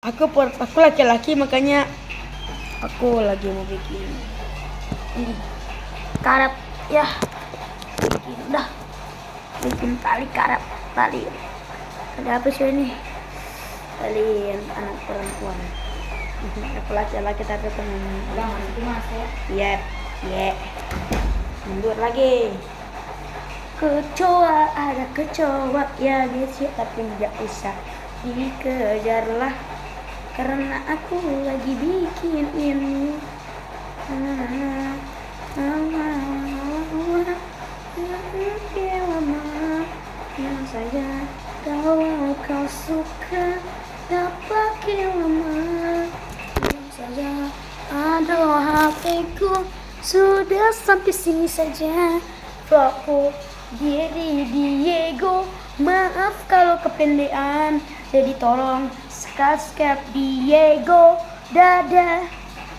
Aku laki-laki, makanya aku lagi mau bikin ini karet ya. Bikin tali karet, tali. Ada apa sih ini? Tali anak perempuan. Aku laki-laki tapi pengen. Itu mas ya? Iya. Mundur lagi. Kecoa, ada kecoa ya guys ya, tapi nggak usah dikejarlah karena aku lagi bikin ini. Yang saja kalau kau suka dapat lama. Yang saja aduh hatiku sudah sampai sini saja. Aku diri Diego, maaf kalau kependean, jadi tolong subscribe Diego. Dadah.